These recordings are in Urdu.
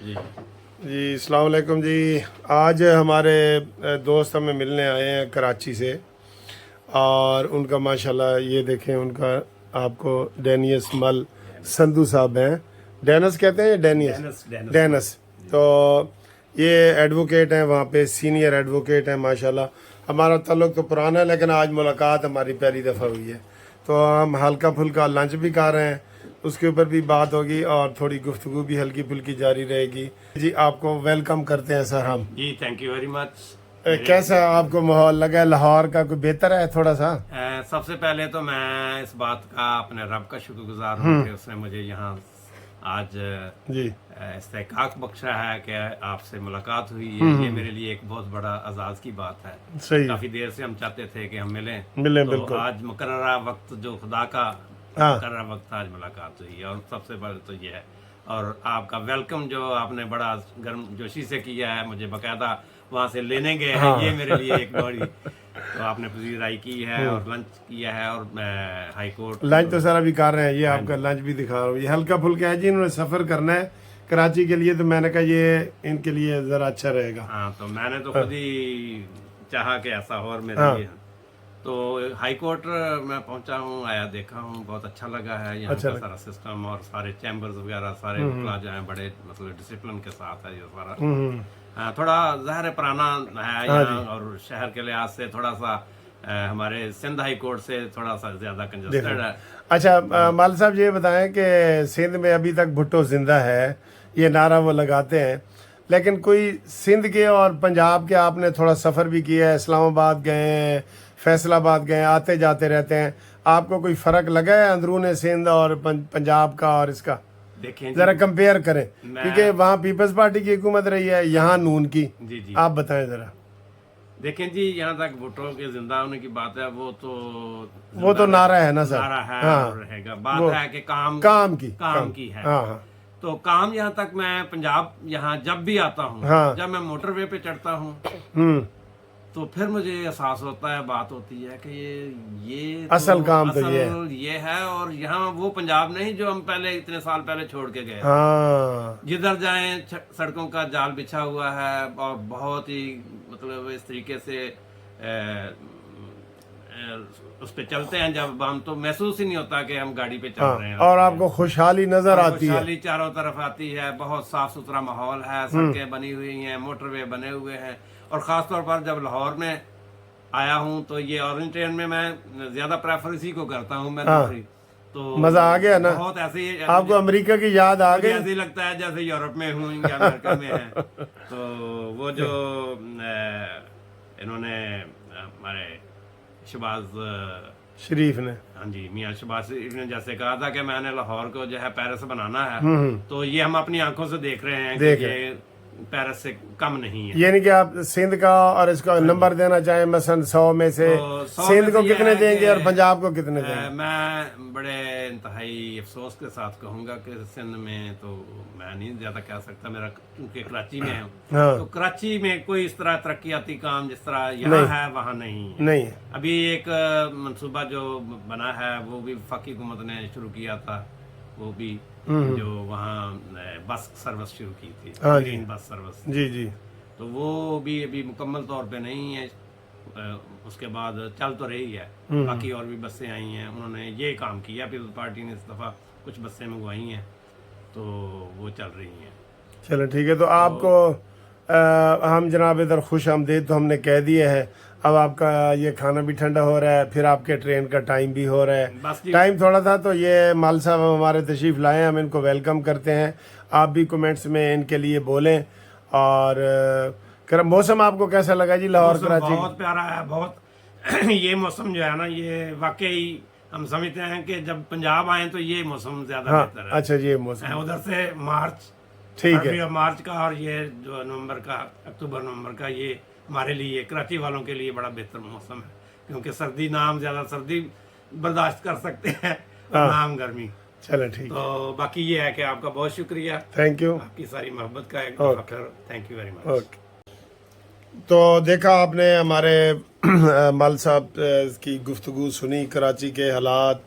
جی السلام علیکم جی. آج ہمارے دوست ہمیں ملنے آئے ہیں کراچی سے اور ان کا ماشاءاللہ یہ دیکھیں ان کا آپ کو ڈینیس مل سندھو صاحب ہیں. ڈینس کہتے ہیں ڈینس. تو یہ ایڈوکیٹ ہیں وہاں پہ, سینئر ایڈوکیٹ ہیں ماشاءاللہ. ہمارا تعلق تو پرانا ہے لیکن آج ملاقات ہماری پہلی دفعہ ہوئی ہے, تو ہم ہلکا پھلکا لنچ بھی کر رہے ہیں, اس کے اوپر بھی بات ہوگی اور تھوڑی گفتگو بھی ہلکی پھلکی جاری رہے گی. جی آپ کو ویلکم کرتے ہیں سر ہم. جی تھینک یو ویری مچ. کیسا آپ کو ماحول لگا ہے لاہور کا؟ کوئی بہتر ہے تھوڑا سا؟ سب سے پہلے تو میں اس بات کا اپنے رب کا شکر گزار ہوں کہ اس نے مجھے یہاں آج جی استحقاق بخشا ہے کہ آپ سے ملاقات ہوئی ہے. یہ میرے لیے ایک بہت بڑا اعزاز کی بات ہے. صحیح, کافی دیر سے ہم چاہتے تھے کہ ہم ملیں تو بالکل. آج مقررہ وقت جو خدا کا مقررہ وقت آج ملاقات ہوئی ہے. اور سب سے پہلے تو یہ ہے, اور آپ کا ویلکم جو آپ نے بڑا گرم جوشی سے کیا ہے, مجھے باقاعدہ وہاں سے لینے گئے ہیں, یہ میرے لیے ایک بڑی تو آپ نے پذیرائی کی ہے اور لنچ کیا ہے. اور ہائی کورٹ لنچ تو سر ابھی کر رہے ہیں, یہ آپ کا لنچ بھی دکھا رہا ہوں. یہ ہلکا پھلکا ہے جی, انہوں نے سفر کرنا ہے کراچی کے لیے, تو میں نے کہا یہ ان کے لیے ذرا اچھا رہے گا. ہاں تو میں نے تو خود ہی چاہا کہ ایسا ہو, اور میرے لیے تو ہائی کورٹ میں پہنچا ہوں, آیا دیکھا ہوں, بہت اچھا لگا ہے یہاں کا سارا سسٹم اور سارے چیمبرز وغیرہ سارے جو ہیں بڑے مطلب ڈسپلن کے ساتھ ہے یہ سارا. تھوڑا ظاہر پرانا ہے یہاں, اور شہر کے لحاظ سے تھوڑا سا ہمارے سندھ ہائی کورٹ سے تھوڑا سا زیادہ کنجسٹڈ ہے. اچھا مال صاحب یہ بتائیں کہ سندھ میں ابھی تک بھٹو زندہ ہے, یہ نعرہ وہ لگاتے ہیں, لیکن کوئی سندھ کے اور پنجاب کے آپ نے تھوڑا سفر بھی کیا ہے, اسلام آباد گئے ہیں, فیصل آباد گئے ہیں, آتے جاتے رہتے ہیں, آپ کو کوئی فرق لگا ہے اندرون سندھ اور پنجاب کا اور اس کا؟ دیکھیں ذرا کمپیئر کریں, کیونکہ وہاں پیپلز پارٹی کی حکومت رہی ہے, یہاں نون کی. جی جی آپ بتائیں ذرا. دیکھیں جی, یہاں تک بھٹو کے زندہ ہونے کی بات ہے, وہ تو نعرہ ہے نا سر, نعرہ ہے اور رہے گا. بات ہے کہ کام کی ہے. ہاں تو کام یہاں تک میں پنجاب یہاں جب بھی آتا ہوں, جب میں موٹر وے پہ چڑھتا ہوں تو پھر مجھے احساس ہوتا ہے, بات ہوتی ہے کہ یہ اصل کام تو یہ ہے. اور یہاں وہ پنجاب نہیں جو ہم پہلے اتنے سال پہلے چھوڑ کے گئے. جدھر جائیں سڑکوں کا جال بچھا ہوا ہے, اور بہت ہی مطلب اس طریقے سے اس پہ چلتے ہیں جب ہم, تو محسوس ہی نہیں ہوتا کہ ہم گاڑی پہ چل رہے ہیں. اور آپ کو خوشحالی نظر آتی ہے, خوشحالی چاروں طرف آتی ہے, بہت صاف ستھرا ماحول ہے, سڑکیں بنی ہوئی ہیں, موٹر وے بنے ہوئے ہیں. اور خاص طور پر جب لاہور میں آیا ہوں تو یہ اورنج ٹرین میں زیادہ پریفر اسی کو کرتا ہوں میں. تو مزہ آ گیا نا بہت ایسے ہی, آپ کو امریکہ کی یاد آ گئی؟ ایسے ہی لگتا ہے جیسے یورپ میں ہوں یا امریکہ میں ہے. تو وہ جو انہوں نے ہمارے شہباز شریف نے, ہاں جی میاں شہباز شریف نے جیسے کہا تھا کہ میں نے لاہور کو جو ہے پیرس بنانا ہے, تو یہ ہم اپنی آنکھوں سے دیکھ رہے ہیں کہ یہ پیرس سے کم نہیں ہے. یعنی کہ آپ سندھ کا اور اس کا نمبر دینا چاہیں مثلا 100 میں سے سندھ کو کتنے دیں گے اور پنجاب کو کتنے دیں گے؟ میں بڑے انتہائی افسوس کے ساتھ کہوں گا کہ سندھ میں تو میں نہیں زیادہ کہہ سکتا, میرا کیونکہ کراچی میں ہوں, تو کراچی میں کوئی اس طرح ترقیاتی کام جس طرح یہاں ہے وہاں نہیں ہے. ابھی ایک منصوبہ جو بنا ہے وہ بھی وفاقی حکومت نے شروع کیا تھا, وہ بھی جو وہاں بس سروس شروع کی تھی, گرین بس سروس. جی تو وہ بھی ابھی مکمل طور پہ نہیں ہے, اس کے بعد چل تو رہی ہے. باقی اور بھی بسیں آئی ہیں, انہوں نے یہ کام کیا, پیپلز پارٹی نے اس دفعہ کچھ بسیں منگوائی ہیں تو وہ چل رہی ہیں. چلو ٹھیک ہے. تو آپ کو ہم جناب ادھر خوش آمدید تو ہم نے کہہ دیے ہے. اب آپ کا یہ کھانا بھی ٹھنڈا ہو رہا ہے, پھر آپ کے ٹرین کا ٹائم بھی ہو رہا ہے. ٹائم تھوڑا تھا تو یہ مال صاحب ہمارے تشریف لائے ہیں, ہم ان کو ویلکم کرتے ہیں. آپ بھی کومنٹس میں ان کے لیے بولیں. اور موسم آپ کو کیسا لگا جی لاہور کراچی؟ بہت پیارا ہے, بہت یہ موسم جو ہے نا, یہ واقعی ہم سمجھتے ہیں کہ جب پنجاب آئیں تو یہ موسم زیادہ بہتر ہے. اچھا یہ موسم ادھر سے مارچ, ٹھیک ہے, مارچ کا اور یہ جو نومبر کا, اکتوبر نومبر کا, یہ ہمارے لیے کراچی والوں کے لیے بڑا بہتر موسم ہے, کیونکہ سردی نہ ہم زیادہ سردی برداشت کر سکتے ہیں نہ ہم گرمی. چلو ٹھیک. تو باقی یہ ہے کہ آپ کا بہت شکریہ, تھینک یو, آپ کی ساری محبت کا ایک دفعہ پھر تھینک یو ویری مچ. تو دیکھا آپ نے ہمارے مال صاحب کی گفتگو سنی, کراچی کے حالات,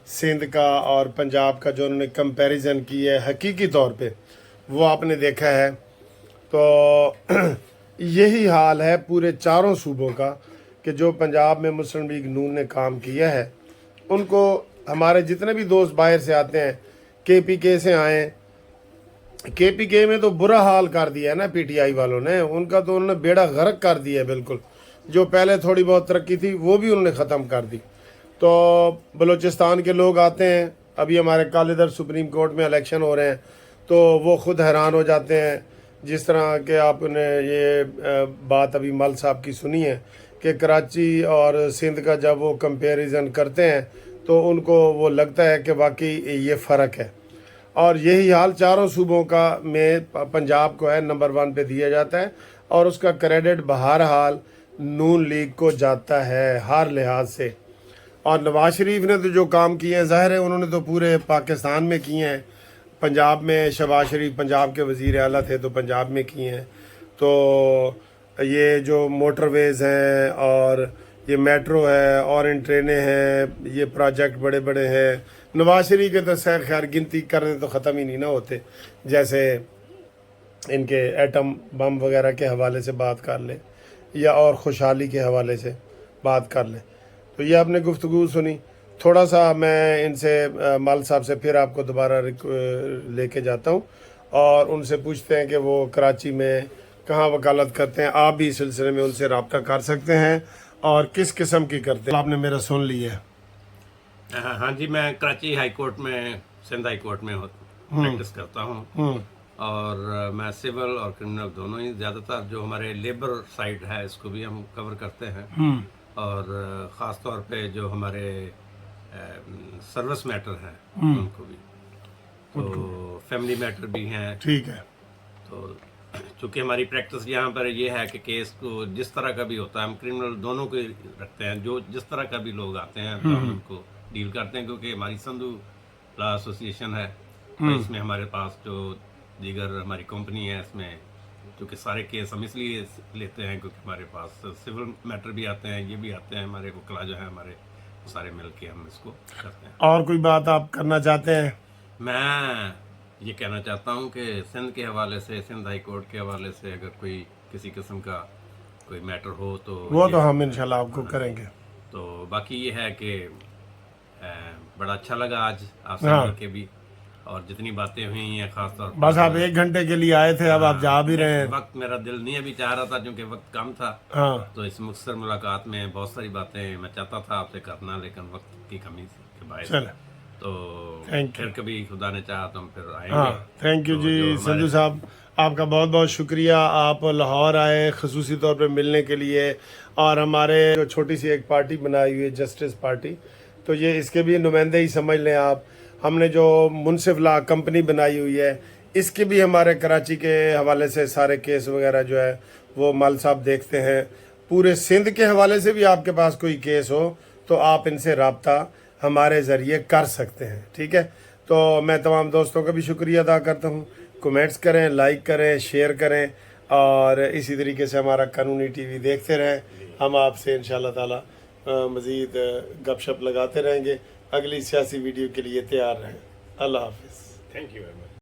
سندھ کا اور پنجاب کا جو انہوں نے کمپیریزن کی ہے حقیقی طور پہ, وہ آپ نے دیکھا ہے. تو یہی حال ہے پورے چاروں صوبوں کا کہ جو پنجاب میں مسلم لیگ نون نے کام کیا ہے. ان کو ہمارے جتنے بھی دوست باہر سے آتے ہیں, کے پی کے سے آئیں, کے پی کے میں تو برا حال کر دیا ہے نا پی ٹی آئی والوں نے. ان کا تو انہوں نے بیڑا غرق کر دیا ہے بالکل. جو پہلے تھوڑی بہت ترقی تھی وہ بھی انہوں نے ختم کر دی. تو بلوچستان کے لوگ آتے ہیں, ابھی ہمارے کل ادھر سپریم کورٹ میں الیکشن ہو رہے ہیں, تو وہ خود حیران ہو جاتے ہیں. جس طرح کہ آپ نے یہ بات ابھی مل صاحب کی سنی ہے کہ کراچی اور سندھ کا جب وہ کمپیریزن کرتے ہیں تو ان کو وہ لگتا ہے کہ واقعی یہ فرق ہے. اور یہی حال چاروں صوبوں کا میں پنجاب کو ہے نمبر 1 پہ دیا جاتا ہے, اور اس کا کریڈٹ بہرحال نون لیگ کو جاتا ہے ہر لحاظ سے. اور نواز شریف نے تو جو کام کیے ہیں ظاہر ہے انہوں نے تو پورے پاکستان میں کیے ہیں. پنجاب میں شہباز شریف پنجاب کے وزیر اعلیٰ تھے تو پنجاب میں کیے ہیں. تو یہ جو موٹر ویز ہیں اور یہ میٹرو ہے اور ان ٹرینیں ہیں, یہ پروجیکٹ بڑے بڑے ہیں. نواز شریف کے تو خیر گنتی کرنے تو ختم ہی نہیں نہ ہوتے. جیسے ان کے ایٹم بم وغیرہ کے حوالے سے بات کر لیں یا اور خوشحالی کے حوالے سے بات کر لیں. تو یہ آپ نے گفتگو سنی. تھوڑا سا میں ان سے مال صاحب سے پھر آپ کو دوبارہ لے کے جاتا ہوں اور ان سے پوچھتے ہیں کہ وہ کراچی میں کہاں وکالت کرتے ہیں. آپ بھی اس سلسلے میں ان سے رابطہ کر سکتے ہیں اور کس قسم کی کرتے ہیں. آپ نے میرا سن لی ہے. ہاں جی, میں کراچی ہائی کورٹ میں, سندھ ہائی کورٹ میں پریکٹس کرتا ہوں, اور میں سول اور کرمنل دونوں ہی, زیادہ تر جو ہمارے لیبر سائڈ ہے اس کو بھی ہم کور کرتے ہیں, اور خاص طور پہ جو ہمارے سروس میٹر ہیں ان کو بھی, تو فیملی میٹر بھی ہیں. ٹھیک ہے. تو چونکہ ہماری پریکٹس یہاں پر یہ ہے کہ کیس کو جس طرح کا بھی ہوتا ہے ہم کرمنل دونوں کو رکھتے ہیں, جو جس طرح کا بھی لوگ آتے ہیں تو ہم ان کو ڈیل کرتے ہیں, کیونکہ ہماری سندھو لا ایسوسیشن ہے, اس میں ہمارے پاس جو دیگر ہماری کمپنی ہے اس میں کیونکہ سارے کیس ہم اس لیے لیتے ہیں کیونکہ ہمارے پاس سول میٹر بھی آتے ہیں, یہ بھی آتے ہیں, ہمارے وکلا جو ہیں ہمارے سارے مل کے ہم اس کو کرتے ہیں. اور کوئی بات آپ کرنا چاہتے ہیں؟ میں یہ کہنا چاہتا ہوں کہ سندھ کے حوالے سے, سندھ ہائی کورٹ کے حوالے سے اگر کوئی کسی قسم کا کوئی میٹر ہو تو وہ تو ہم انشاءاللہ آپ کو کریں گے. تو باقی یہ ہے کہ بڑا اچھا لگا آج آپ سے مل کے بھی, اور جتنی باتیں ہوئی ہیں خاص طور پر بس آپ 1 گھنٹے کے لیے آئے تھے, اب آپ جا بھی رہے ہیں. وقت میرا دل نہیں ابھی چاہ رہا تھا کیونکہ وقت کم تھا, ہاں تو اس مختصر ملاقات میں بہت ساری باتیں میں چاہتا تھا آپ سے کرنا, لیکن وقت کی کمی کے باعث. تو پھر کبھی خدا نے چاہا تو ہم پھر آئیں گے. تھینک یو جی سندھو صاحب, آپ کا بہت بہت شکریہ. آپ لاہور آئے خصوصی طور پہ ملنے کے لیے, اور ہمارے جو چھوٹی سی ایک پارٹی بنائی ہوئی ہے جسٹس پارٹی, تو یہ اس کے بھی نمائندے ہی سمجھ لیں آپ. ہم نے جو منصف لا کمپنی بنائی ہوئی ہے اس کے بھی ہمارے کراچی کے حوالے سے سارے کیس وغیرہ جو ہے وہ مال صاحب دیکھتے ہیں. پورے سندھ کے حوالے سے بھی آپ کے پاس کوئی کیس ہو تو آپ ان سے رابطہ ہمارے ذریعے کر سکتے ہیں. ٹھیک ہے. تو میں تمام دوستوں کا بھی شکریہ ادا کرتا ہوں. کمنٹس کریں, لائک کریں, شیئر کریں, اور اسی طریقے سے ہمارا قانونی ٹی وی دیکھتے رہیں. ہم آپ سے انشاءاللہ تعالی مزید گپ شپ لگاتے رہیں گے. اگلی سیاسی ویڈیو کے لیے تیار رہیں. اللہ حافظ. Thank you very much.